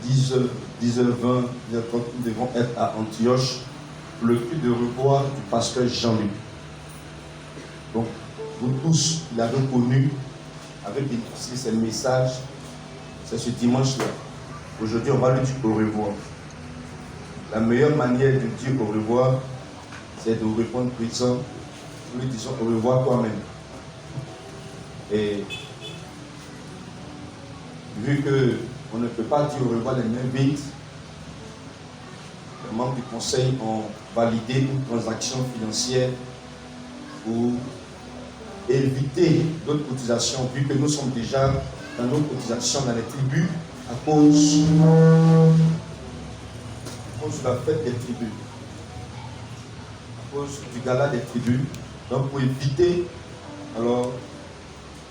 10h20, 10h30, nous devons être à Antioche pour le culte de revoir du pasteur Jean-Luc. Donc, vous tous, vous l'avez connu, avec bénéficié ce message, c'est ce dimanche-là. Aujourd'hui, on va lui dire au revoir. La meilleure manière de dire au revoir, c'est de répondre présent. Nous lui disons au revoir toi-même. Et vu qu'on ne peut pas dire au revoir les mains vides, les membres du conseil ont validé une transaction financière pour éviter d'autres cotisations, vu que nous sommes déjà dans nos cotisations dans les tribus à cause de la fête des tribus, à cause du gala des tribus. Donc pour éviter, alors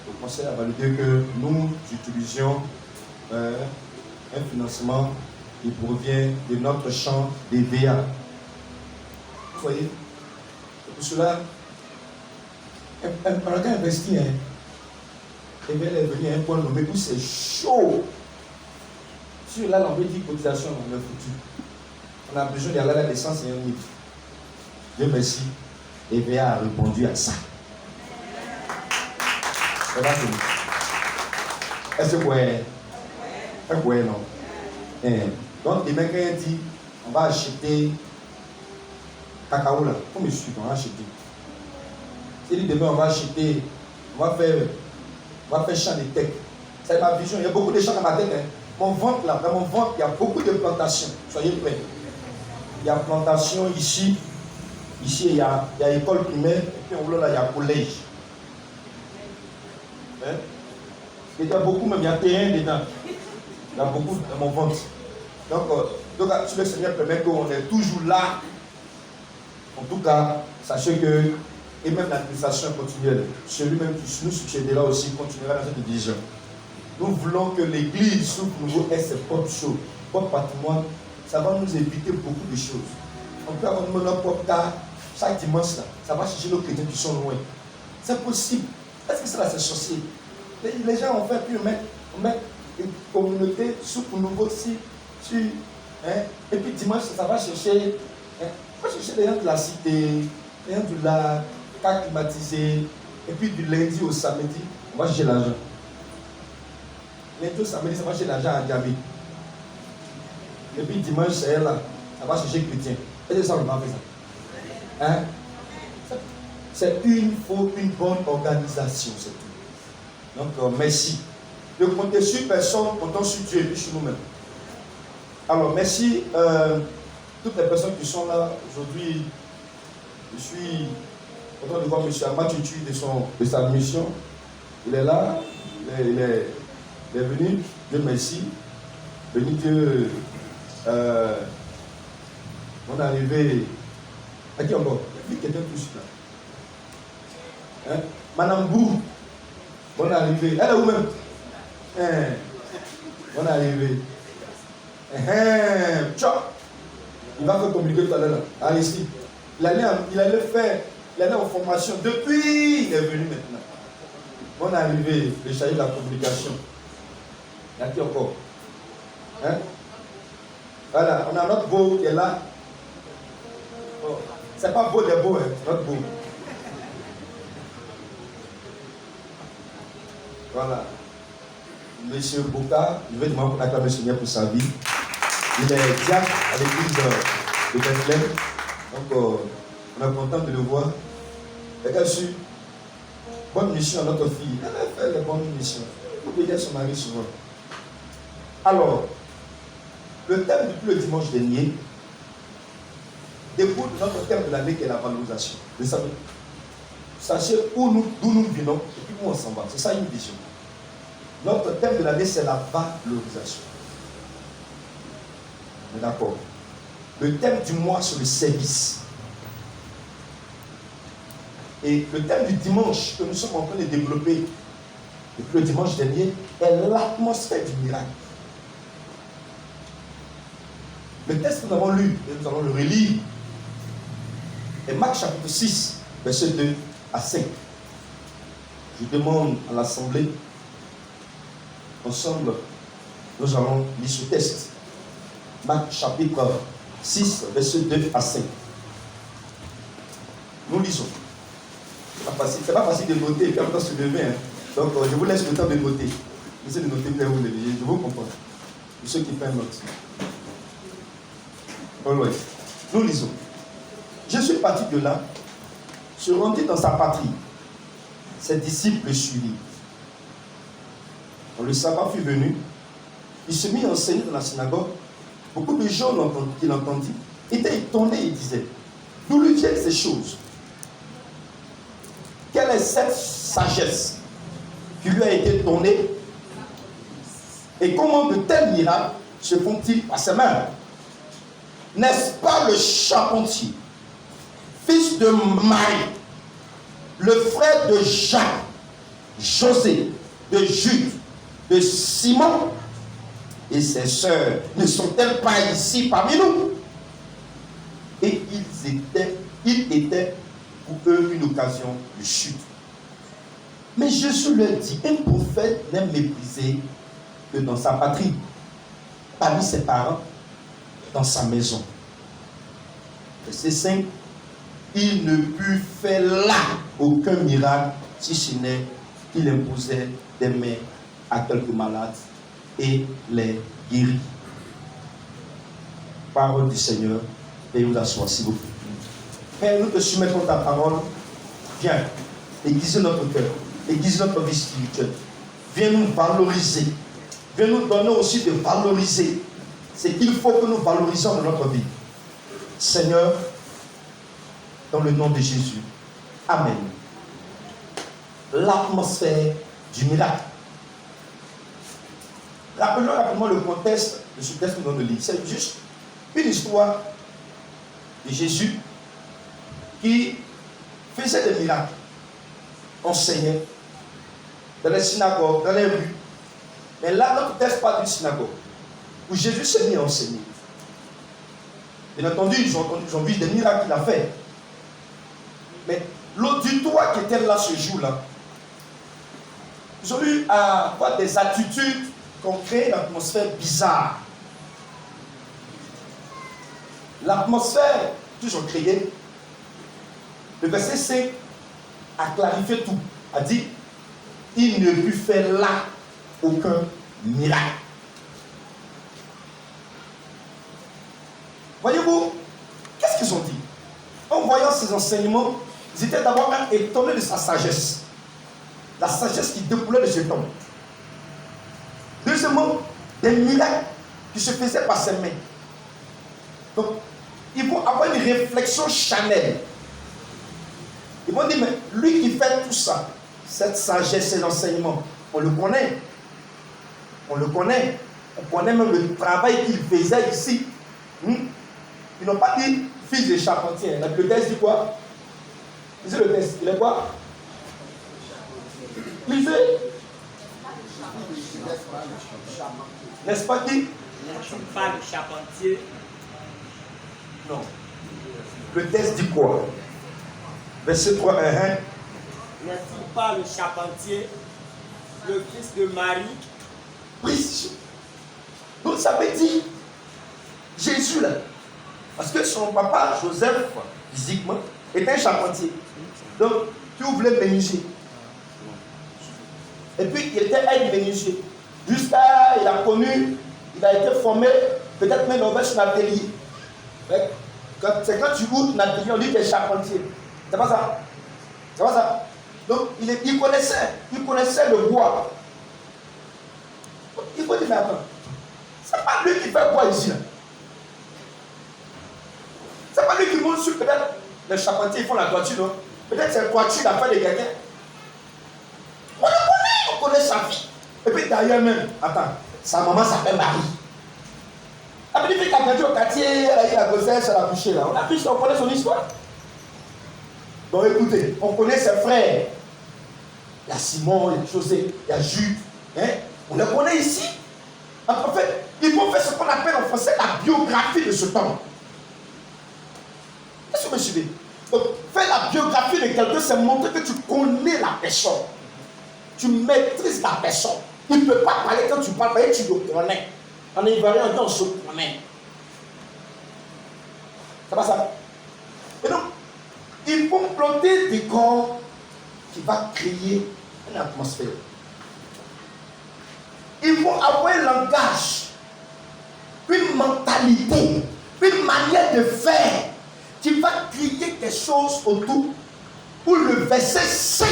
le conseil a validé que nous utilisions un financement qui provient de notre champ d'EVA. Vous voyez, pour cela, on a qu'à investir. EVA est venu à un point nommé où c'est chaud. Sur là, on veut dire cotisation, on est foutu. On a besoin d'aller à la naissance et un livre. Dieu merci, EVA a répondu à ça. C'est pas fini. Est-ce que vous voyez? Oui, non. Donc, demain, quand il dit, on va acheter cacao là, comme je suis, on va acheter. Il dit demain, on va acheter, on va faire champ de tech. C'est ma vision. Il y a beaucoup de champs dans ma tête. Hein. Mon ventre là, dans mon ventre, il y a beaucoup de plantations. Soyez prêts. Il y a plantation ici. Ici, il y a école primaire. Et puis, en haut là, il y a collège. Hein? Il y a beaucoup, même il y a terrain dedans. Il y a beaucoup dans mon ventre. Donc si le Seigneur permet qu'on est toujours là, en tout cas, sachez que, et même l'administration continuelle, celui-même qui nous succédera aussi continuera dans cette vision. Nous voulons que l'Église s'ouvre nouveau ait ses propres choses, propre patrimoine. Ça va nous éviter beaucoup de choses. On peut avoir notre propre car chaque dimanche, là, ça va chercher nos chrétiens qui sont loin. C'est possible. Est-ce que ça là, c'est sorcier? Les gens ont fait, puis on met une communauté sous pour nous aussi. Et puis dimanche, ça va chercher, les gens de la cité, les gens de la cas climatisé. Et puis du lundi au samedi, on va chercher l'argent. Lundi au samedi, ça va chercher l'argent à Gabi. Et puis dimanche, c'est là, ça va chercher chrétien. Est-ce que ça, on va faire ça? C'est une bonne organisation, c'est tout. Donc, merci. De compter sur personne, comptons sur Dieu et puis sur nous-mêmes. Alors, merci toutes les personnes qui sont là aujourd'hui. Je suis content de voir M. Amatutu de sa mission. Il est là, il est venu. Dieu merci. Béni Dieu. On est arrivé. À qui encore? Il y a quelqu'un plus là. Hein? Madame Bou. Bonne arrivée. Elle est où même? Bonne arrivée. Il va faire communiquer tout à l'heure. Allez ici. Il allait en formation. Depuis, il est venu maintenant. Bonne arrivée. Le chargé de la communication. Il y a qui encore? Hein? Voilà, on a notre beau qui est là. Oh. C'est pas beau des beaux, hein? Notre beau. Voilà. Monsieur Boka, je vais demander qu'on acclame le Seigneur pour sa vie. Il est diacre à l'église de Bethléem. Donc, on est content de le voir. Et qu'elle suit. Bonne mission à notre fille. Elle a fait les bonnes missions. Il faut aider son mari souvent. Alors, le thème depuis le dimanche dernier découle de notre thème de l'année qui est la valorisation. Vous savez, sachez d'où nous venons et puis où on s'en va. C'est ça une vision. Notre thème de l'année, c'est la valorisation. On est d'accord? Le thème du mois, c'est le service. Et le thème du dimanche que nous sommes en train de développer depuis le dimanche dernier est l'atmosphère du miracle. Le texte que nous avons lu, et nous allons le relire, est Marc chapitre 6, versets 2 à 5. Je demande à l'Assemblée, ensemble, Nous allons lire ce texte. Marc chapitre 6, verset 2 à 5. Nous lisons. C'est pas facile de noter et puis en même temps se lever. Hein. Donc je vous laisse le temps de noter. Essayez de noter bien où vous levez. Je vous comprends. Pour ceux qui prennent note. Alright. Nous lisons. Jésus est parti de là, se rendit dans sa patrie. Ses disciples le suivirent. Quand le sabbat fut venu, il se mit à enseigner dans la synagogue. Beaucoup de gens qui l'entendirent étaient étonnés et disaient: d'où lui viennent ces choses? Quelle est cette sagesse qui lui a été donnée? Et comment de tels miracles se font-ils par ses mains? N'est-ce pas le charpentier, fils de Marie, le frère de Jacques, José, de Jude, de Simon? Et ses sœurs ne sont-elles pas ici parmi nous? Et ils étaient pour eux une occasion de chute. Mais Jésus leur dit: un prophète n'est méprisé que dans sa patrie, parmi ses parents, dans sa maison. Verset 5. Il ne put faire là aucun miracle, si ce n'est qu'il imposait des mains à quelques malades et les guérit. Parole du Seigneur. Et vous asseoir, s'il vous plaît. Père, nous te soumettons ta parole. Viens, aiguiser notre cœur, aiguiser notre vie spirituelle. Viens nous valoriser. Viens nous donner aussi de valoriser ce qu'il faut que nous valorisions dans notre vie. Seigneur, dans le nom de Jésus. Amen. L'atmosphère du miracle. Rappelons rapidement le contexte de ce texte que nous allons lire. C'est juste une histoire de Jésus qui faisait des miracles, enseignait dans les synagogues, dans les rues. Mais là, notre texte parle d'une synagogue où Jésus s'est mis à enseigner. Bien entendu, ils ont vu des miracles qu'il a fait. Mais l'auditoire qui était là ce jour-là, ils ont eu à avoir des attitudes qui ont créé une atmosphère bizarre. L'atmosphère qu'ils ont créée, le verset 5 a clarifié tout. A dit: il ne put faire là aucun miracle. Voyez-vous, qu'est-ce qu'ils ont dit? En voyant ces enseignements, ils étaient d'abord étonnés de sa sagesse. La sagesse qui découlait de cet homme. Deuxièmement, des miracles qui se faisaient par ses mains. Donc, ils vont avoir une réflexion charnelle. Ils vont dire: mais lui qui fait tout ça, cette sagesse, ces enseignements, on le connaît. On le connaît. On connaît même le travail qu'il faisait ici. Ils n'ont pas dit fils de charpentier. Le texte dit quoi? Lisez le texte. Il est quoi? Lisez. N'est-ce pas dit? N'est-ce pas le charpentier? Non. Le texte dit quoi? Verset 3, 1. N'est-il pas le charpentier, le fils de Marie? Oui. Donc ça veut dire Jésus là. Parce que son papa, Joseph, physiquement, était un charpentier. Donc, tu voulais menuisier. Et puis, il était aide-menuisier. Jusqu'à, il a connu, il a été formé, peut-être même dans son atelier. C'est quand tu ouvres ton atelier, on dit que tu es charpentier. C'est pas ça? C'est pas ça? Donc, il connaissait le bois. Il faut dire: mais attends, c'est pas lui qui fait le bois ici. Là. C'est pas lui qui monte sur peut-être les charpentiers, ils font la toiture, non? Peut-être c'est la toiture d'affaires de quelqu'un. On connaît sa vie. Et puis d'ailleurs même, attends, sa maman s'appelle Marie. La petite fille qui a grandi au quartier, elle a eu la grossesse, elle a couché là. On connaît son histoire. Donc écoutez, on connaît ses frères. Il y a Simon, il y a José, il y a Jude. Hein? On les connaît ici. En fait, ils vont faire ce qu'on appelle en français la biographie de ce temps. Est-ce que vous me suivez? Donc, faire la biographie de quelqu'un, c'est montrer que tu connais la personne. Tu maîtrises la personne. Il ne peut pas parler quand tu parles, mais tu le connais. En Ivoirien, on dit on se promène. C'est pas ça. Et donc, ils vont planter des corps qui vont créer une atmosphère. Ils vont avoir un langage, une mentalité, une manière de faire qui va créer quelque chose autour où le verset 5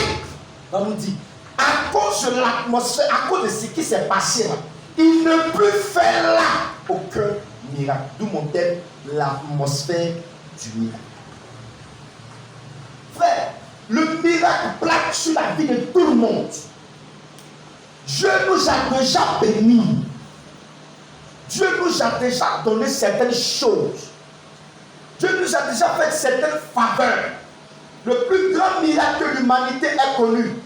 va nous dire, à cause de l'atmosphère, à cause de ce qui s'est passé là, il ne peut faire là aucun miracle. D'où mon thème, l'atmosphère du miracle. Frère, le miracle plaque sur la vie de tout le monde. Dieu nous a déjà bénis. Dieu nous a déjà donné certaines choses. Dieu nous a déjà fait certaines faveurs. Le plus grand miracle que l'humanité ait connu,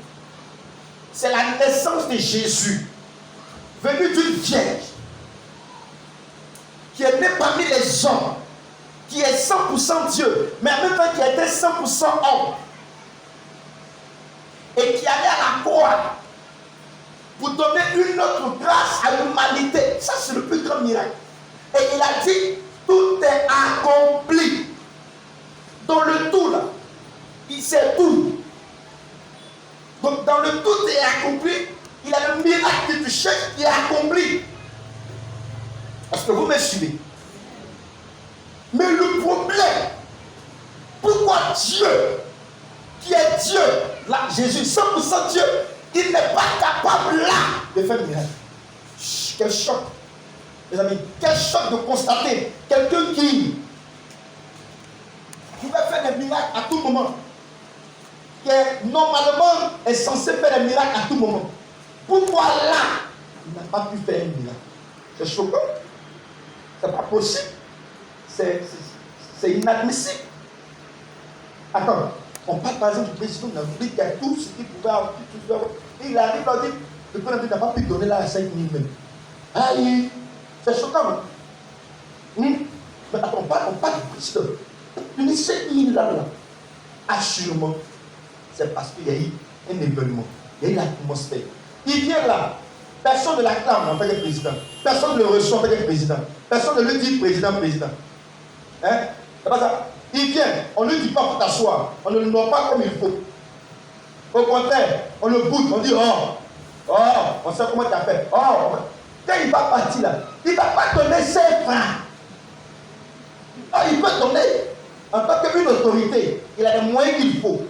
c'est la naissance de Jésus, venu d'une vierge, qui est né parmi les hommes, qui est 100% Dieu, mais en même temps qui était 100% homme, et qui allait à la croix pour donner une autre grâce à l'humanité. Ça, c'est le plus grand miracle. Et il a dit, tout est accompli. Dans le tout, là, il sait tout. Donc, dans le tout est accompli, il a le miracle que tu cherches qui est accompli. Parce que vous me suivez. Mais le problème, pourquoi Dieu, qui est Dieu, là, Jésus, 100% Dieu, il n'est pas capable là de faire un miracle. Quel choc, les amis, quel choc de constater quelqu'un qui pouvait faire des miracles à tout moment, qui normalement est censé faire des miracles à tout moment. Pourquoi là, il n'a pas pu faire un miracle? C'est choquant. C'est pas possible. C'est inadmissible. Attends, on parle par exemple du président de l'Afrique qui a tout ce qu'il pouvait avoir. Et il arrive à dire, le président n'a pas pu donner là à 5 000 même. Aïe, c'est choquant. Mais attends, on parle du président. Tu dis 5 000 là. Assurément, c'est parce qu'il y a eu un événement. Il y a eu l'atmosphère. Il vient là. Personne ne l'acclame en fait le président. Personne ne le reçoit en fait le président. Personne ne lui dit président. Hein? C'est pas ça. Il vient, on ne lui dit pas pour t'asseoir. On ne le nomme pas comme il faut. Au contraire, on le boude, on dit on sait comment tu as fait. Quand il va partir là, il ne va pas donner 5 francs. Il peut donner en tant qu'une autorité. Il a les moyens qu'il faut.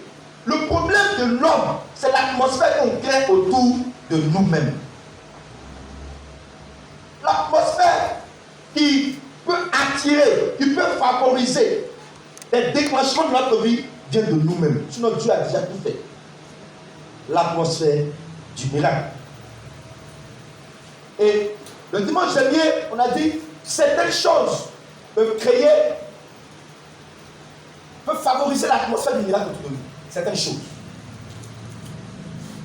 Le problème de l'homme, c'est l'atmosphère qu'on crée autour de nous-mêmes. L'atmosphère qui peut attirer, qui peut favoriser les déclenchements de notre vie vient de nous-mêmes. Sinon Dieu a déjà tout fait. L'atmosphère du miracle. Et le dimanche dernier, on a dit certaines choses peuvent favoriser l'atmosphère du miracle autour de nous. Certaines choses.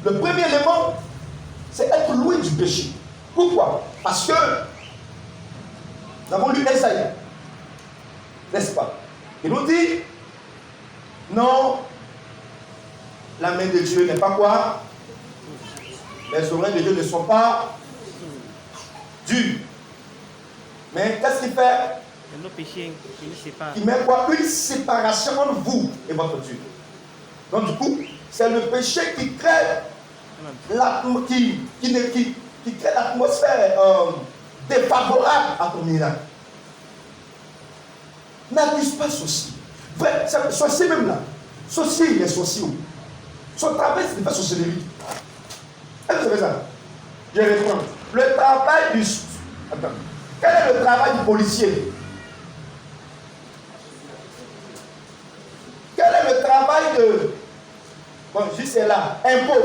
Le premier élément, c'est être loin du péché. Pourquoi? Parce que nous avons lu Esaïe, n'est-ce pas? Il nous dit, non, la main de Dieu n'est pas quoi? Les oreilles de Dieu ne sont pas dures. Mais qu'est-ce qu'il fait? Nos péchés qui nous séparent. Il met quoi? Une séparation entre vous et votre Dieu. Donc du coup, c'est le péché qui crée l'atmosphère défavorable à ton miracle. N'accuse pas ceci. Sorcier même là. Sorcier, il est sorcier. Son travail, c'est de faire sorcellerie. Est-ce que vous savez ça? Je réponds. Le travail du... Attends. Quel est le travail du policier? Quel est le travail de... Bon, juste là. Impôt.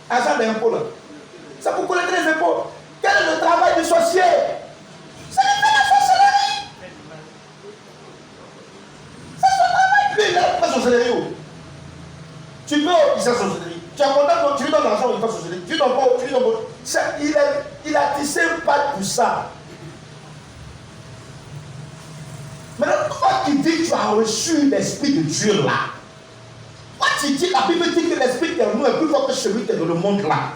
Agent d'impôt là. C'est pour collecter les impôts. Quel est le travail du sorcier? C'est de faire la sorcellerie. C'est son travail. Lui, il n'a pas de sorcellerie. Tu veux, il fait sorcellerie. Tu es content, tu lui donnes l'argent, il fait sorcellerie. Tu lui donnes pas, tu lui donnes pas. Il a tissé pas tout ça. Maintenant, toi qui dis que tu as reçu l'Esprit de Dieu là, toi tu dis, la Bible dit que l'Esprit qui est en nous est plus fort que celui qui est dans le monde là.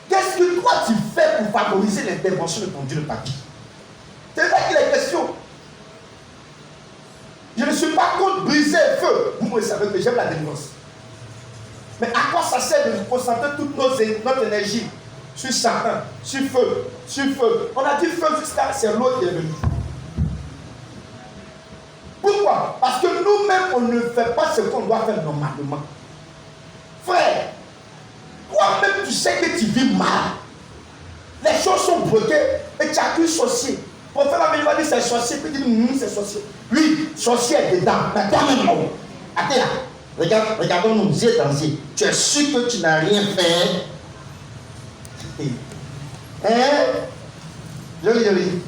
Qu'est-ce que toi tu fais pour favoriser l'intervention de ton Dieu de ta vie? C'est ça qu'il est question. Je ne suis pas contre briser le feu. Vous me savez que j'aime la délivrance. Mais à quoi ça sert de concentrer toute notre énergie sur Satan, sur feu, sur feu? On a dit feu jusqu'à c'est l'autre qui est venu. Pourquoi? Parce que nous-mêmes, on ne fait pas ce qu'on doit faire normalement. Frère, toi-même, tu sais que tu vis mal. Les choses sont bloquées et tu as cru sorcier. Pour faire la va dire c'est sorcier, puis tu dis c'est sorcier. Oui, sorcier est dedans. Mais toi-même, non. Attends là. Regardons-nous yeux dans yeux. Tu es sûr que tu n'as rien fait. Hein? Joli.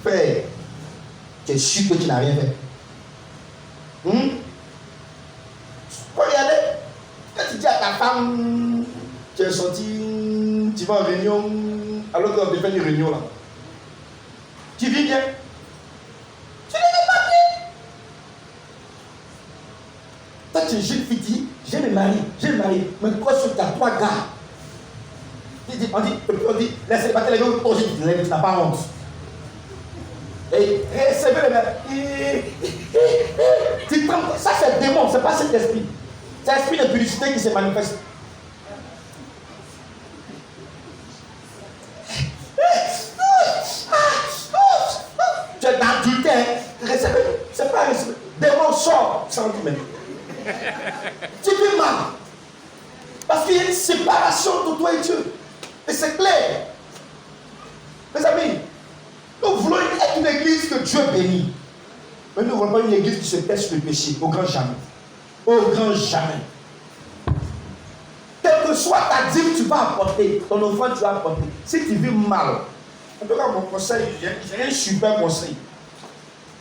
Frère, tu es sûr que tu n'as rien fait. Regardez, quand tu dis à ta femme, tu es sorti, tu vas en réunion, alors qu'on te fait une réunion là. Tu vis bien? Tu ne vis pas bien. Toi, tu es jeune fille, tu dis, j'ai me marié, mais quoi sur ta trois gars? On dit, les célibataires, les gars, tu n'as pas honte. Et c'est vrai, ça c'est démon, c'est pas cet esprit. C'est l'esprit de publicité qui se manifeste. Tu es d'adultère, c'est pas un respect. Démon sort sans lui même. Tu vis mal. Parce qu'il y a une séparation de toi et Dieu. Et c'est clair. Mes amis, nous voulons être une église que Dieu bénit. Mais nous ne voulons pas une église qui se pêche le péché. Au grand jamais. Au grand jamais. Quelle que soit ta dîme, tu vas apporter. Ton offrande, tu vas apporter. Si tu vis mal, en tout cas, mon conseil, j'ai un super conseil.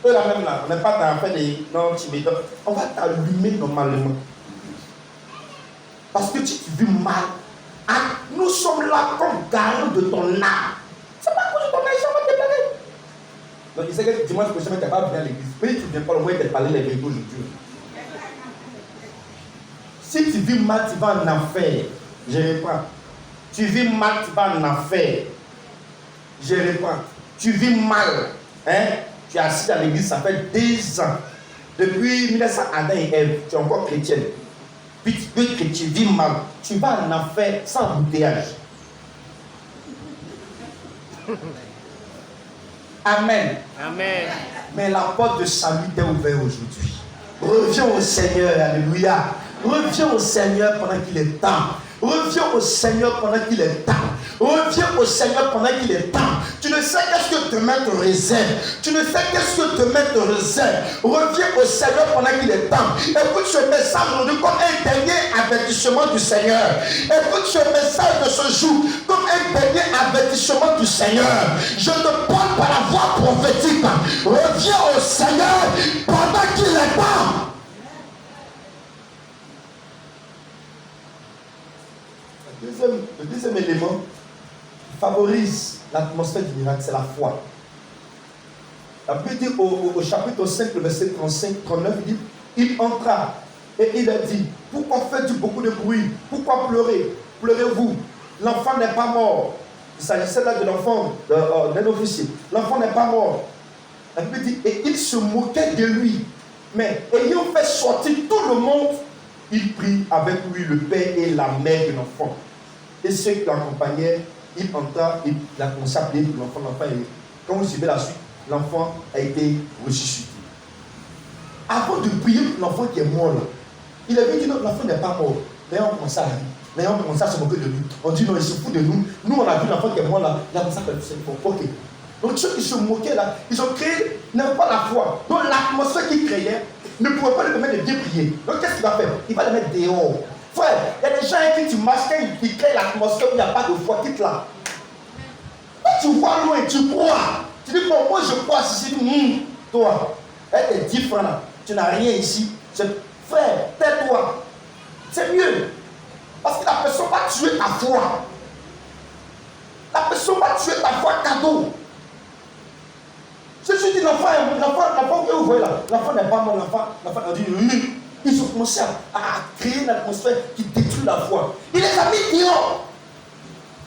Eux là même là, on n'est pas dans fait des non, tu m'étonnes. On va t'allumer normalement. Parce que si tu vis mal, nous sommes là comme garant de ton âme. C'est pas à cause de ton âme, ça va te parler. Donc il sait que dimanche prochain, tu n'es pas bien à l'église. Mais tu ne viens pas le moins de parler les vérités aujourd'hui. Si tu vis mal, tu vas en enfer. Je reprends. Tu vis mal, tu vas en enfer. Je reprends. Tu vis mal. Hein? Tu es assis à l'église, ça fait 10 ans. Depuis 1900, Adam et Ève, tu es encore chrétienne. Puis tu veux que tu vis mal. Tu vas en enfer sans embouteillage. Amen. Amen. Mais la porte de salut t'est ouverte aujourd'hui. Reviens au Seigneur, alléluia. Reviens au Seigneur pendant qu'il est temps. Reviens au Seigneur pendant qu'il est temps. Reviens au Seigneur pendant qu'il est temps. Tu ne sais qu'est-ce que demain te réserve. Tu ne sais qu'est-ce que demain te réserve. Reviens au Seigneur pendant qu'il est temps. Écoute ce message aujourd'hui comme un dernier avertissement du Seigneur. Écoute ce message de ce jour comme un dernier avertissement du Seigneur. Je te parle par la voix prophétique. Reviens au Seigneur pendant qu'il est temps. Le deuxième élément qui favorise l'atmosphère du miracle, c'est la foi. La Bible dit au chapitre 5, le verset 35-39, il dit, il entra et il a dit, pourquoi faites-vous beaucoup de bruit? Pourquoi pleurez? Pleurez-vous? L'enfant n'est pas mort. Il s'agissait là de l'enfant d'un officier. L'enfant n'est pas mort. La Bible dit, et il se moquait de lui. Mais ayant fait sortir tout le monde, il prit avec lui le père et la mère de l'enfant. Et ceux qui l'accompagnaient, il entra, il a commencé à prier pour l'enfant. Quand vous suivez la suite, l'enfant a été ressuscité. Avant de prier pour l'enfant qui est mort là, il avait dit non, l'enfant n'est pas mort. Mais on commençait à rire. Mais on commençait à se moquer de lui. On dit non, il se fout de nous. Nous, on a vu l'enfant qui est mort là. Il a commencé à faire du ok. Donc ceux qui se moquaient là, ils ont créé, n'avaient pas la foi. Donc l'atmosphère qu'ils créaient ne pouvait pas lui permettre de bien prier. Donc qu'est-ce qu'il va faire? Il va le mettre dehors. Frère, il y a des gens avec qui tu marches, qui créent l'atmosphère où il n'y a pas de foi, quitte là. Quand tu vois loin, tu crois. Tu dis, bon, moi je crois si toi, avec tes 10 francs là, tu n'as rien ici. Frère, tais-toi. C'est mieux. Parce que la personne va tuer ta foi. La personne va tuer ta foi cadeau. Si tu dis l'enfant que vous voyez là, l'enfant n'est pas mort, l'enfant a dit ils ont commencé à créer une atmosphère qui détruit la foi. Il les a mis dehors.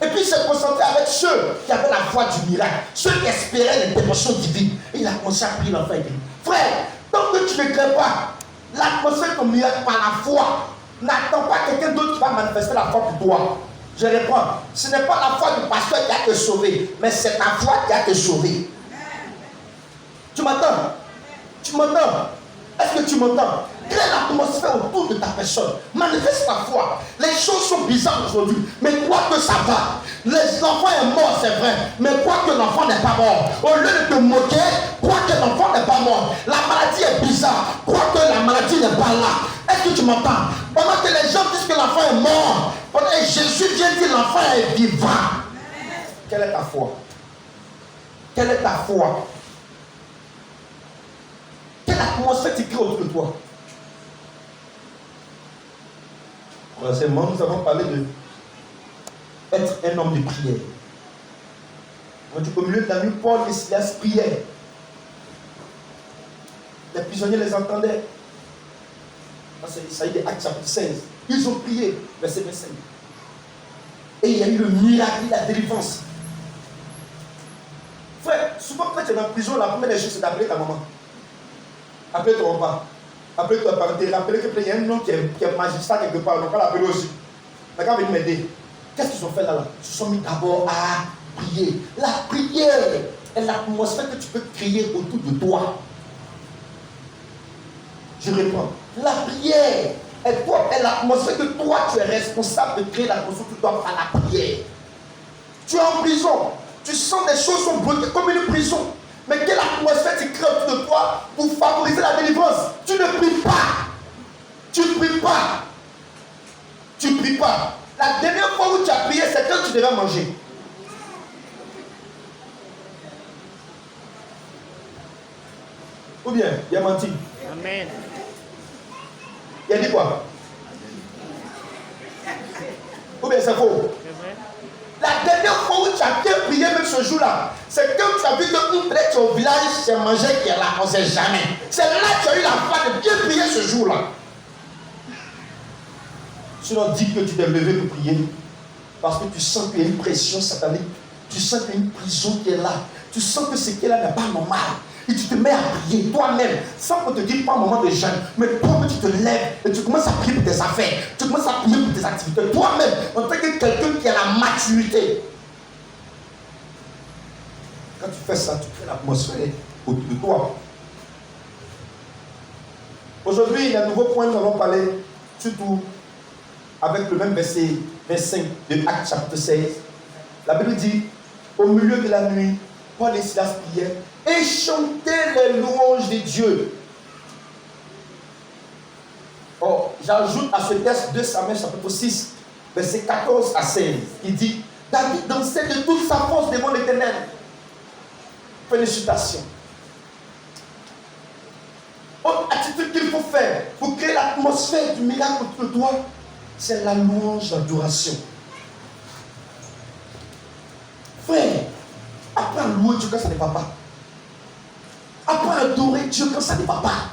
Et puis il s'est concentré avec ceux qui avaient la foi du miracle, ceux qui espéraient l'intervention divine. Et il a commencé à prier l'enfant. Il dit, frère, tant que tu ne crées pas l'atmosphère de ton miracle par la foi, n'attends pas quelqu'un d'autre qui va manifester la foi pour toi. Je réponds, ce n'est pas la foi du pasteur qui a te sauvé, mais c'est ta foi qui a te sauvé. Tu m'entends? Tu m'entends? Est-ce que tu m'entends? Crée l'atmosphère autour de ta personne. Manifeste ta foi. Les choses sont bizarres aujourd'hui, mais crois que ça va. L'enfant est mort, c'est vrai, mais crois que l'enfant n'est pas mort. Au lieu de te moquer, crois que l'enfant n'est pas mort. La maladie est bizarre, crois que la maladie n'est pas là. Est-ce que tu m'entends? Pendant que les gens disent que l'enfant est mort, pendant que Jésus vient dire l'enfant est vivant. Quelle est ta foi? Quelle est ta foi? Quelle atmosphère tu crées autour de toi? Récemment, nous avons parlé de être un homme de prière. Au milieu de la nuit, Paul et Silas priaient. Les prisonniers les entendaient. Il s'agit des Actes chapitre 16. Ils ont prié, verset 25. Et il y a eu le miracle, la délivrance. Frère, souvent quand tu es en prison, la première des choses, c'est d'appeler ta maman. Appelle ton papa. Appelle-toi par te rappeler qu'il y a un homme qui est magistrat quelque part. Donc on va l'appeler aussi. D'accord, venez m'aider. Qu'est-ce qu'ils ont fait là? Ils se sont mis d'abord à prier. La prière est l'atmosphère que tu peux créer autour de toi. Je réponds. La prière est l'atmosphère que toi tu es responsable de créer l'atmosphère que tu dois par la prière. Tu es en prison. Tu sens des choses sont bloquées comme une prison. Mais quelle atmosphère tu crées autour de toi pour favoriser la délivrance? Tu ne pries pas. Tu ne pries pas. Tu ne pries pas. La dernière fois où tu as prié, c'est quand tu devais manger. Ou bien, il a menti. Amen. Il a dit quoi? Ou bien c'est faux? C'est vrai. La dernière fois où tu as bien prié, même ce jour-là, c'est quand tu as vu que peut-être au village, c'est manger qui est là, on ne sait jamais. C'est là que tu as eu la foi de bien prier ce jour-là. Sinon, dis que tu t'es levé pour prier, parce que tu sens qu'il y a une pression satanique, tu sens qu'il y a une prison qui est là, tu sens que ce qui est là n'est pas normal. Et tu te mets à prier toi-même, sans qu'on te dise pas un moment de jeûne, mais toi-même tu te lèves et tu commences à prier pour tes affaires, tu commences à prier pour tes activités, toi-même, en tant que quelqu'un qui a la maturité. Quand tu fais ça, tu crées l'atmosphère autour de toi. Aujourd'hui, il y a un nouveau point, nous allons parler, surtout avec le même verset 25 de Actes chapitre 16. La Bible dit, au milieu de la nuit, Paul et Silas priaient et chantaient les louanges de Dieu. Oh, j'ajoute à ce texte 2 Samuel chapitre 6, verset 14 à 16, qui dit, David dansait de toute sa force devant l'Éternel. Félicitations. Autre attitude qu'il faut faire pour créer l'atmosphère du miracle autour de toi, c'est la louange, l'adoration. Frère, apprends à louer Dieu quand ça ne va pas. Apprends à adorer Dieu quand ça ne va pas.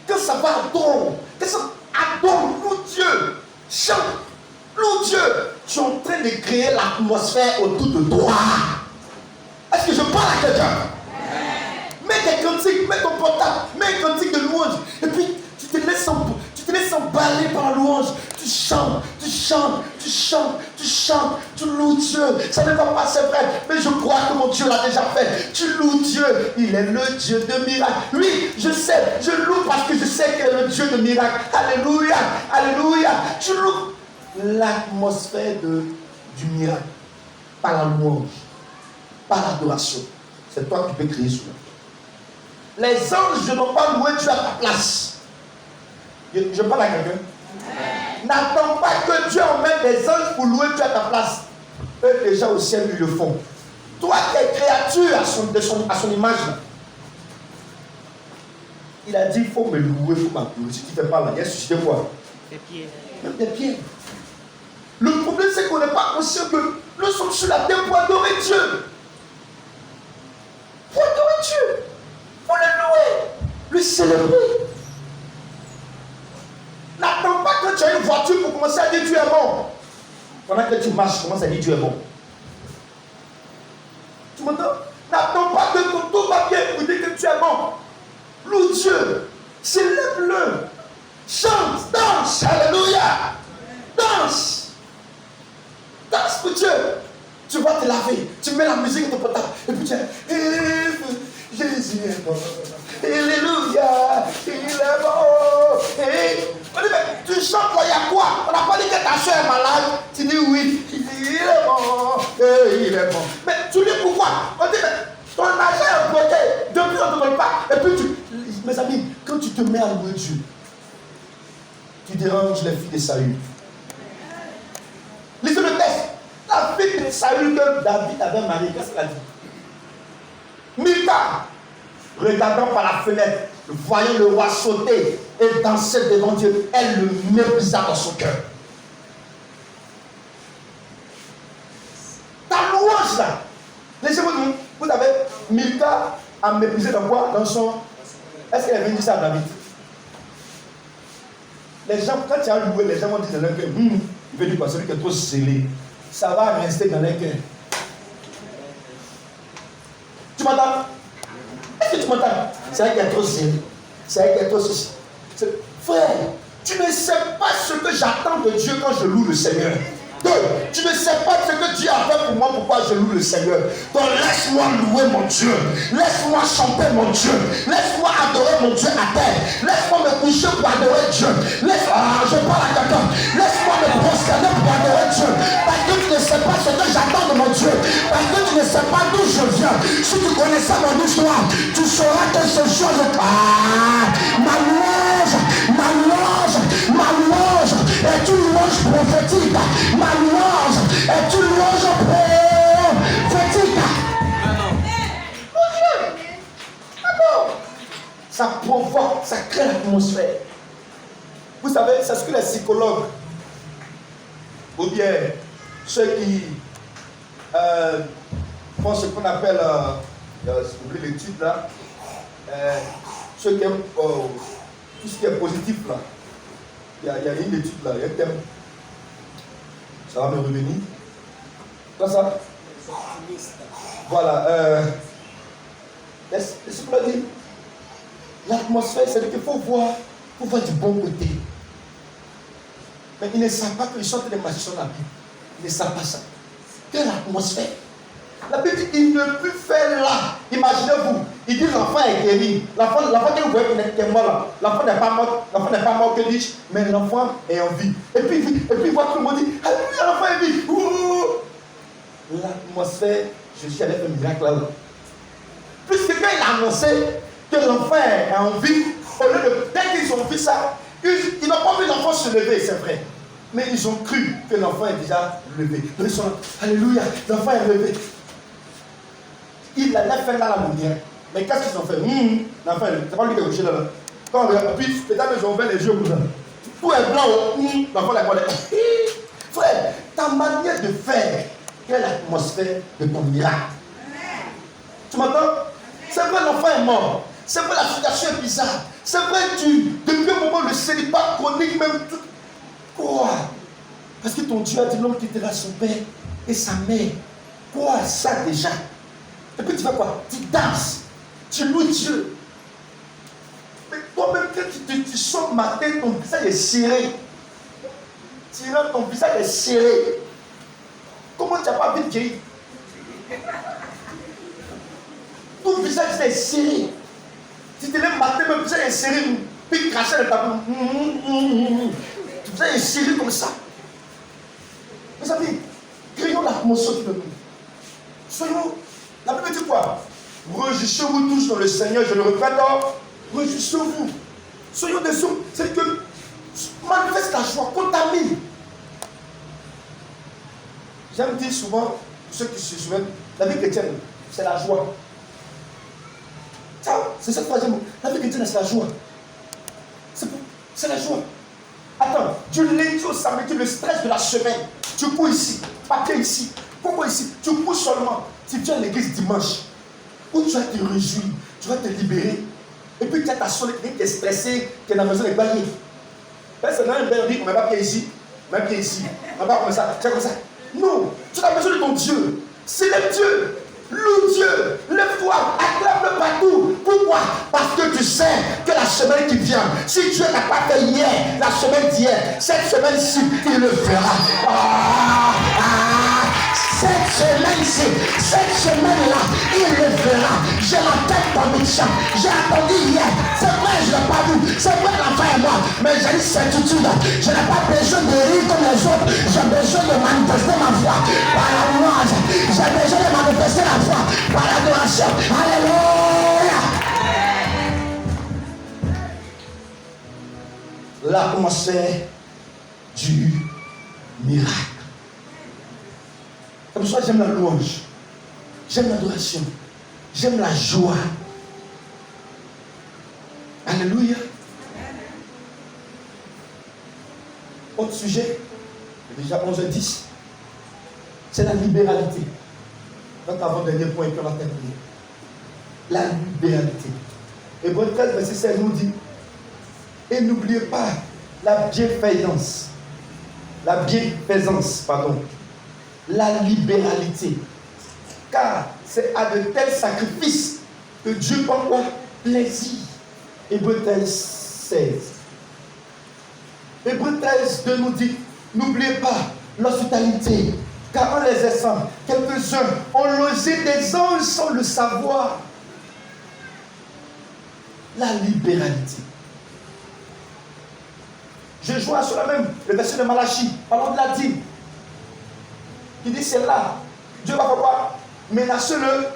Quand ça va, adore. Quand ça adore, loue Dieu. Chante, loue Dieu. Tu es en train de créer l'atmosphère autour de toi. Est-ce que je parle à quelqu'un? Mets des cantiques, mets ton portable, mets un cantique de louange. Et puis, tu te laisses emballer par la louange. Tu chantes, tu chantes, tu chantes, tu chantes, tu loues Dieu. Ça ne va pas, c'est vrai, mais je crois que mon Dieu l'a déjà fait. Tu loues Dieu, il est le Dieu de miracle. Oui, je sais, je loue parce que je sais qu'il est le Dieu de miracle. Alléluia, alléluia. Tu loues l'atmosphère du miracle par la louange, par l'adoration. C'est toi qui peux créer cela. Les anges n'ont pas loué Dieu à ta place. Je parle à quelqu'un. N'attends pas que Dieu emmène des anges pour louer Dieu à ta place. Eux déjà au ciel, ils le font. Toi, tes créatures à son image. Il a dit, il faut me louer, il faut m'appeler. Si tu ne fais pas là, il y a suscité quoi? Des pieds. Même des pieds. Le problème, c'est qu'on n'est pas conscient que nous sommes sur la terre pour adorer Dieu. Pour adorer Dieu. Pour le louer. Le célébrer. N'attends pas que tu aies une voiture pour commencer à dire Dieu est bon. On pendant que tu marches, commence à dire Dieu est bon. Tu m'entends? N'attends pas que tout va bien pour dire que tu es bon. Loue Dieu. Célèbre-le. Chante, danse. Alléluia. Danse. Danse pour Dieu. Tu vas te laver. Tu mets la musique de ton portable. Et puis tu es Jésus est bon. Alléluia. Il est bon. Et on dit, mais tu chantes là, il y a quoi? On n'a pas dit que ta soeur est malade. Tu dis oui. Il est bon. Il est bon. Mais tu dis pourquoi? On dit, mais ton argent est bloqué. Depuis on ne te donne pas. Et puis mes amis, quand tu te mets à louer Dieu, tu déranges les filles de Saül. Lisez le texte. La fille de Saül que David avait mariée, qu'est-ce qu'elle a dit? Milka, regardant par la fenêtre, voyant le roi sauter et danser devant Dieu, elle le méprisa dans son cœur. Ta louange là, laissez-moi dire, vous avez Milka a méprisé dans quoi? Dans son. Est-ce qu'elle est venue dire ça à David? Les gens, quand tu as loué, les gens vont dire dans leur cœur, il veut dire quoi? Celui qui est trop scellé. Ça va rester dans leur cœur. Tu m'entends? Est-ce que tu m'entends? C'est vrai qu'il est trop scellé. C'est vrai qu'il est trop ceci. Frère, tu ne sais pas ce que j'attends de Dieu quand je loue le Seigneur. Donc, tu ne sais pas ce que Dieu a fait pour moi, pourquoi je loue le Seigneur. Donc, laisse-moi louer mon Dieu. Laisse-moi chanter mon Dieu. Laisse-moi adorer mon Dieu à terre. Laisse-moi me coucher pour adorer Dieu. Je parle à quelqu'un. Laisse-moi me prosterner pour adorer Dieu. Parce que tu ne sais pas ce que j'attends de mon Dieu. Parce que tu ne sais pas d'où je viens. Si tu connaissais mon histoire, tu sauras que ce chose. Ma louange est une louange prophétique. Ma louange est une louange prophétique. Ça provoque, ça crée l'atmosphère. Vous savez, c'est ce que les psychologues, ou bien ceux qui font ce qu'on appelle, j'ai oublié l'étude là, ceux qui aiment tout ce qui est positif là. Il y a une étude là, il y a un thème. Ça va me revenir. Quoi ça? Voilà. Laissez-moi dire. L'atmosphère, c'est qu'il faut voir du bon côté. Mais ils ne savent pas qu'ils sortent des magiciens dans la Bible. Ils ne savent pas ça. Quelle atmosphère? La Bible dit il ne peut faire là. Imaginez-vous, il dit l'enfant est guéri. L'enfant que vous voyez qui est mort là, l'enfant n'est pas mort, que dis-je, mais l'enfant est en vie. Et puis il voit tout le monde dit alléluia, l'enfant est vie. L'atmosphère, Jésus allait faire un miracle là. Puisque quand il a annoncé que l'enfant est en vie, au lieu de, dès qu'ils ont vu ça, ils n'ont pas vu l'enfant se lever, c'est vrai. Mais ils ont cru que l'enfant est déjà levé. Donc ils sont là, alléluia, l'enfant est levé. Il allait faire là la lumière. Mais qu'est-ce qu'ils ont fait? L'enfant, c'est pas lui qui est couché là. Quand on regarde, puis peut-être ils ont ouvert les yeux comme ça. Tout est blanc, l'enfant est mort. Frère, ta manière de faire, quelle atmosphère de ton miracle. Tu m'entends? C'est vrai, l'enfant est mort. C'est vrai, la situation est bizarre. C'est vrai, depuis un moment, le célibat chronique, même tout. Quoi? Parce que ton Dieu a dit l'homme quittera son père et sa mère. Quoi, ça déjà? Et puis tu fais quoi? Tu danses. Tu loues Dieu. Mais toi-même, quand tu sors matin, ton visage est serré. Ton visage est serré. Comment tu n'as pas vite vieilli? Ton visage est serré. Tu te lèves matin, mon visage est serré. Puis cracher le tableau. Ton visage est serré comme ça. Mes amis, créons l'atmosphère de nous. Soyons. La Bible dit quoi? Réjouissez-vous tous dans le Seigneur, je le répète. Réjouissez-vous. Soyons des hommes. C'est que manifeste la joie, contamine. J'aime dire souvent, pour ceux qui se souviennent, la vie chrétienne, c'est la joie. C'est cette troisième mot. La vie chrétienne, c'est la joie. C'est la joie. Attends, du lundi au samedi, le stress de la semaine. Tu cours ici, papier ici, pourquoi ici? Tu cours seulement. Si tu es à l'église dimanche, où tu vas te réjouir, tu vas te libérer. Et puis tu as ta soeur qui est stressée, qui est dans la maison, elle est baillée. Personne n'a un bel dit, on ne met pas pied ici, on met pied ici. On va pas comme ça, c'est comme ça. Non, tu as besoin de ton Dieu. Célèbre Dieu. Loue Dieu. Lève-toi. Acclame-le partout. Pourquoi? Parce que tu sais que la semaine qui vient, si Dieu n'a pas fait hier, la semaine d'hier, cette semaine-ci, il le fera. Cette semaine-ci, cette semaine-là, il le fera. J'ai la tête conviction. J'ai attendu hier. C'est vrai, je ne l'ai pas vu. C'est vrai, l'enfant est mort. Mais j'ai une certitude. Je n'ai pas besoin de rire comme les autres. J'ai besoin de manifester ma foi par la louange. J'ai besoin de manifester la foi par l'adoration. Alléluia. L'atmosphère du miracle. C'est pour ça que j'aime la louange, j'aime l'adoration, j'aime la joie. Alléluia. Autre sujet, déjà 11h10, c'est la libéralité. Donc avant-dernier point, et puis on va terminer. La libéralité. Hébreux 13, verset 16 nous dit, et n'oubliez pas la bienfaisance, la libéralité. Car c'est à de tels sacrifices que Dieu prend quoi? Plaisir. Hébreux 13, 16. Hébreux 13, 2 nous dit, n'oubliez pas l'hospitalité, car en les laissant, quelques-uns ont logé des anges sans le savoir. La libéralité. Je joins sur la même, le verset de Malachie, parlant de la dîme. Il dit c'est là, Dieu va pouvoir menacer le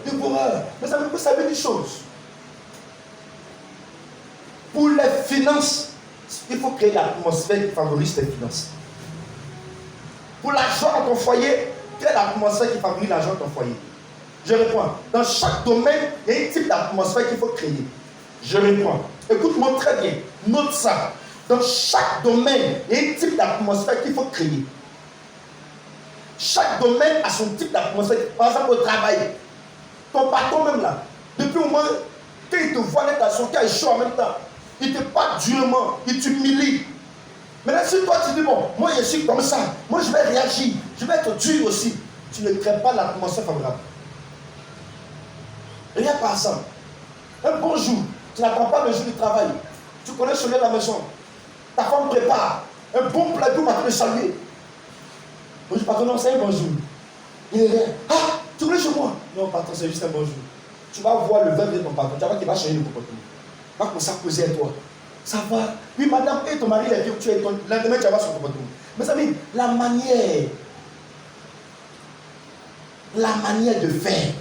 dévoreur. Mais vous savez une chose. Pour les finances, il faut créer l'atmosphère qui favorise les finances. Pour l'argent dans ton foyer, crée l'atmosphère qui favorise l'argent dans ton foyer. Je réponds. Dans chaque domaine, il y a un type d'atmosphère qu'il faut créer. Je réponds. Écoute-moi très bien. Note ça. Dans chaque domaine, il y a un type d'atmosphère qu'il faut créer. Chaque domaine a son type d'atmosphère. Par exemple, au travail. Ton patron même là, depuis au moins, quand il te voit là, son cœur est chaud en même temps. Il te parle durement, il t'humilie. Maintenant, si toi tu dis, bon, moi je suis comme ça, moi je vais réagir, je vais être dur aussi. Tu ne crées pas l'atmosphère favorable. Rien par ça. Un bon jour, tu n'attends pas le jour du travail. Tu connais sonner la maison. Ta femme prépare un bon plat pour te saluer. Bonjour patron, non, c'est un bonjour. Il est là. Ah, tu voulais chez moi? Non, patron, c'est juste un bonjour. Tu vas voir le verbe de ton patron. Tu vas voir qu'il va changer le comportement. Il va commencer à causer à toi. Ça va. Oui, madame, et ton mari, il est vieux, tu es ton. Lendemain, tu vas voir son comportement. Mes amis, la manière de faire.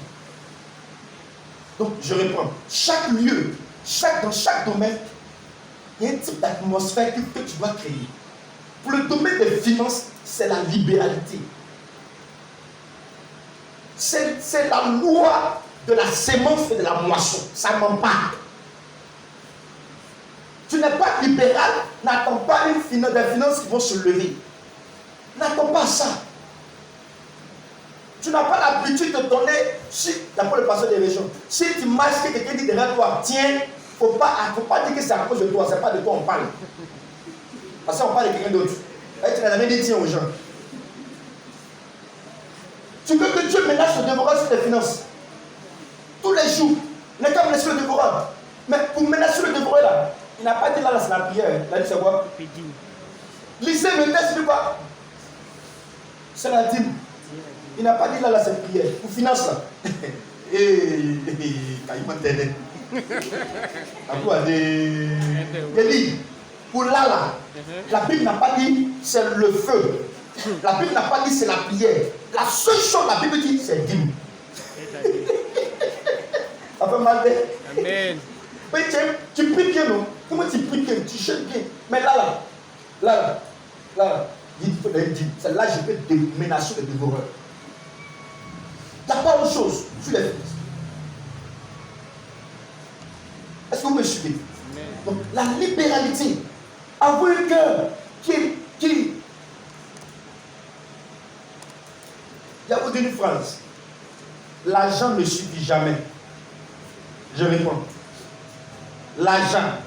Donc, je réponds. Chaque lieu, dans chaque domaine, il y a un type d'atmosphère que tu dois créer. Pour le domaine des finances, c'est la libéralité. C'est la loi de la sémence et de la moisson. Ça ne ment pas. Tu n'es pas libéral, n'attends pas des finances qui vont se lever. N'attends pas ça. Tu n'as pas l'habitude de donner, si, d'après le pasteur des régions, si tu marches que quelqu'un dit derrière toi, tiens, il ne faut pas dire que c'est à cause de toi, ce n'est pas de toi on parle. Parce qu'on parle de quelqu'un d'autre. Et tu n'as jamais dit tiens aux gens. Tu veux que Dieu menace le dévoreur sur tes finances. Tous les jours, les cas menacent le dévoreur. Mais pour menacer le dévoreur là, il n'a pas dit là, c'est la prière. Il a dit c'est quoi? Lisez le texte de quoi? C'est la dîme. Il n'a pas dit là, c'est la prière. Pour finance là. Quand il m'entendait. Il dit, pour là, la Bible n'a pas dit c'est le feu. La Bible n'a pas dit c'est la prière. La seule chose la Bible dit c'est dîme. Ça fait mal d'être. Amen. Mais tu pries bien, non? Comment tu pries bien? Tu chantes bien. Mais là, c'est là que je peux menacer le dévoreur. Il n'y a pas autre chose sur les finances. Est-ce que vous me suivez? Donc, la libéralité. Avoir un cœur qui. Il y a une phrase. L'argent ne suffit jamais. Je réponds. L'argent,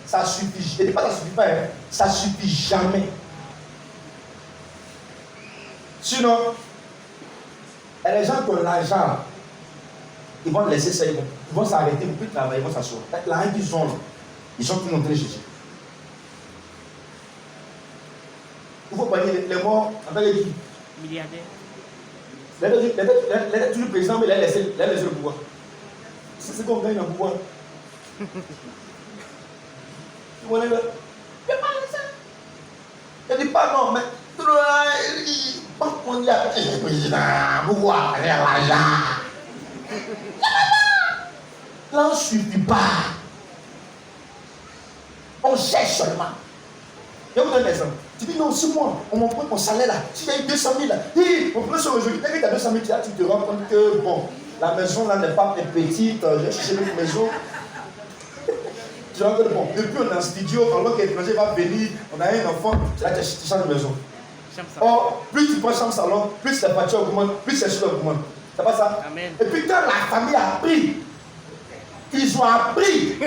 ça suffit. Je ne dis pas que ça ne suffit pas. Ça ne suffit jamais. Sinon, et les gens qui ont l'argent, ils vont laisser ça, ils vont s'arrêter, ils ne vont plus travailler, ils vont s'asseoir. L'argent qu'ils ont, ils sont tous en train de chercher. Il faut pogner les morts avec les Milliardaire. il est toujours président, mais il a laissé le pouvoir. C'est qu'on gagne le pouvoir. Vous voyez là? Il n'a pas laissé. Il dit pas non, mais tout le monde, on dit à président, pourquoi il y a l'argent? Là, on ne suffit pas. On cherche seulement. Je vous donne un exemple. Tu dis non, c'est moi, on m'a pris mon salaire là. Si j'ai eu 200 000 là, on prend ça aujourd'hui. Dès que tu as 200 000, tu te rends compte que bon, la maison là n'est pas petite, j'ai cherché une maison. Tu vois que bon, depuis on est en studio, alors qu'un étranger va venir, on a un enfant, là tu changes de maison. Or, plus tu prends chambre salon, plus la voiture augmente, plus les choses augmentent. C'est pas ça? Amen. Et puis quand la famille a appris, ils ont appris.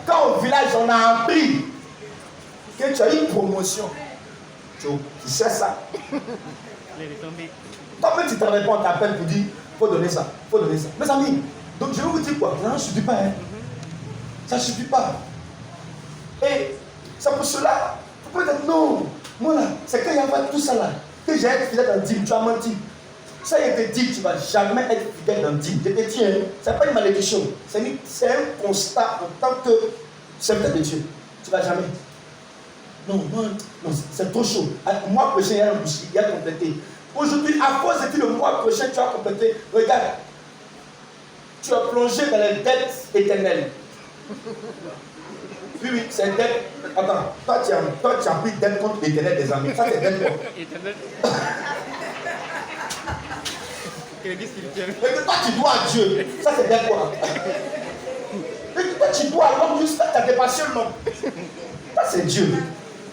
Quand au village on a appris que tu as une promotion, tu sais ça. Il est tombé. Toi-même tu ne travailles pas, on t'appelle pour dire, il faut donner ça, il faut donner ça. Mes amis, donc je vais vous dire quoi, ça ne suffit pas. Hein. Ça ne suffit pas. Et c'est pour cela, il faut pas dire non. Moi là, c'est quand il y a pas tout ça là, que j'ai été fidèle dans le dîme, tu as menti. Ça, il te dit que tu ne vas jamais être fidèle dans le dîme. Je te dis, hein, ce n'est pas une malédiction. C'est un constat en tant que serviteur de Dieu. Tu ne vas jamais. Non, c'est trop chaud. Le mois prochain, il y a complété. Aujourd'hui, à cause de le mois prochain, tu as complété. Regarde, tu as plongé dans les dettes éternelles. Oui, c'est dette. Attends, toi tu as pris dette contre l'éternel des amis. Ça, c'est dette quoi? Éternel. Mais que toi tu dois à Dieu, ça c'est bien quoi? Mais que toi tu dois à l'homme, juste tu as dépassé l'homme. Ça c'est Dieu.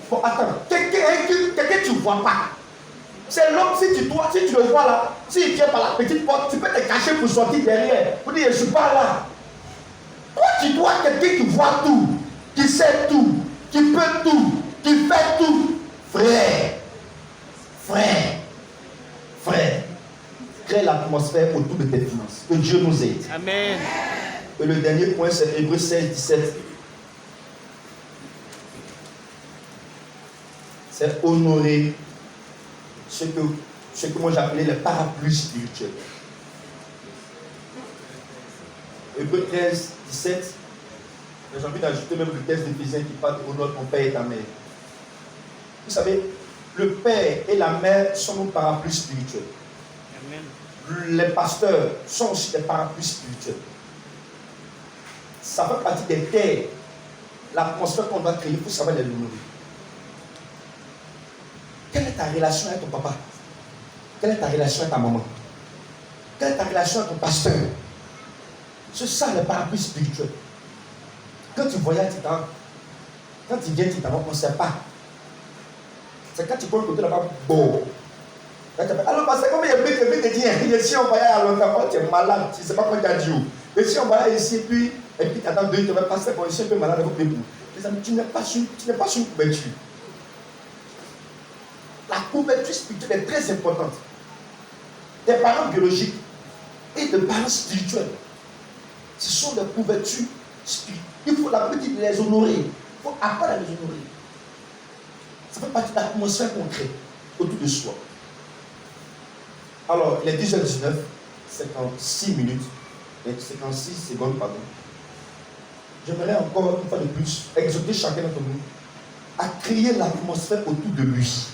Bon, attends, quelqu'un que tu ne vois pas. C'est l'homme, si tu le vois là, s'il vient par la petite porte, tu peux te cacher pour sortir derrière. Pour dire, je ne suis pas là. Toi tu dois quelqu'un qui voit tout, qui sait tout, qui peut tout, qui fait tout. Frère. Crée l'atmosphère autour de tes finances. Que Dieu nous aide. Amen. Et le dernier point, c'est Hébreux 16, 17. C'est honorer ce que moi j'appelais le parapluie spirituel. Hébreux 13, 17. J'ai envie d'ajouter même le texte d'Éphésiens qui parle de honore ton père et ta mère. Vous savez, le père et la mère sont nos parapluies spirituels. Amen. Les pasteurs sont aussi des parapluies spirituels. Ça fait partie des terres, l'atmosphère qu'on doit créer pour savoir les honorer. Quelle est ta relation avec ton papa? Quelle est ta relation avec ta maman? Quelle est ta relation avec ton pasteur? C'est ça le parapluie spirituel. Quand tu voyages, quand tu viens, on ne sait pas. C'est quand tu peux côté là-bas, bon. Alors, parce que comme il y a plus de dire, ici on voyage à longtemps, tu es malade, tu ne sais pas quoi tu as dit. Et si on voyage ici, et puis tu attends 2 jours, tu vas passer pour un peu malade avec les bouts. Les amis, tu n'es pas sur une couverture. La couverture spirituelle est très importante. Tes parents biologiques et tes parents spirituels, ce sont des couvertures spirituelles. Il faut la petite les honorer. Il faut apprendre à les honorer. Ça fait partie de l'atmosphère qu'on crée autour de soi. Alors, il est 10h19, 56 minutes, et 56 secondes, pardon. J'aimerais encore, une fois de plus, exhorter chacun d'entre nous à créer l'atmosphère autour de lui.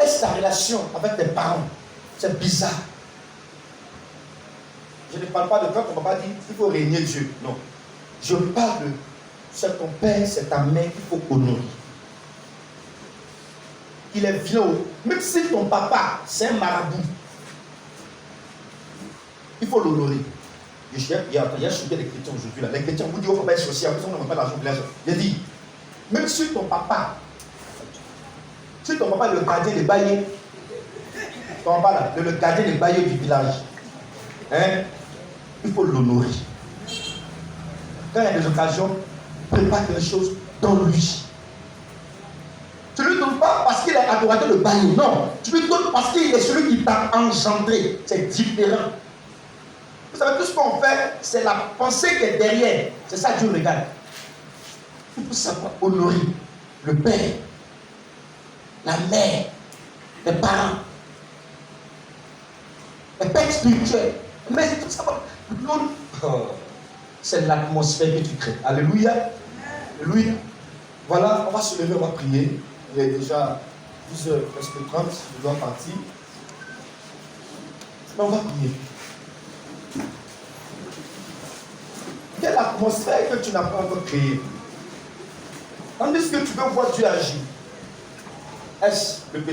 Est-ce ta relation avec tes parents? C'est bizarre. Je ne parle pas de quand ton papa dit qu'il faut régner Dieu. Non. Je parle de c'est ton père, c'est ta mère qu'il faut honorer. Il est vieux. Même si ton papa, c'est un marabout, il faut l'honorer. Il y a choqué les chrétiens aujourd'hui. Les chrétiens vous disent qu'il faut pas être social, on n'a pas d'argent pour l'argent. Il dit, même si ton papa est le gardien des bailliers, ton papa est le gardien des bailliers du village, hein, il faut l'honorer. Quand il y a des occasions, prépare quelque chose dans lui. Tu ne lui donnes pas parce qu'il est est adorateur de Baal. Non. Tu lui donnes parce qu'il est celui qui t'a engendré. C'est différent. Vous savez, tout ce qu'on fait, c'est la pensée qui est derrière. C'est ça que Dieu regarde. Il faut savoir honorer le père, la mère, les parents, les pères spirituels. Mais tout ça, c'est l'atmosphère que tu crées. Alléluia. Alléluia. Voilà, on va se lever, on va prier. Il est déjà 10h30, je dois partir. Mais on va prier. Quelle atmosphère que tu n'as pas encore créée? Tandis que tu veux voir Dieu agir. Est-ce le péché?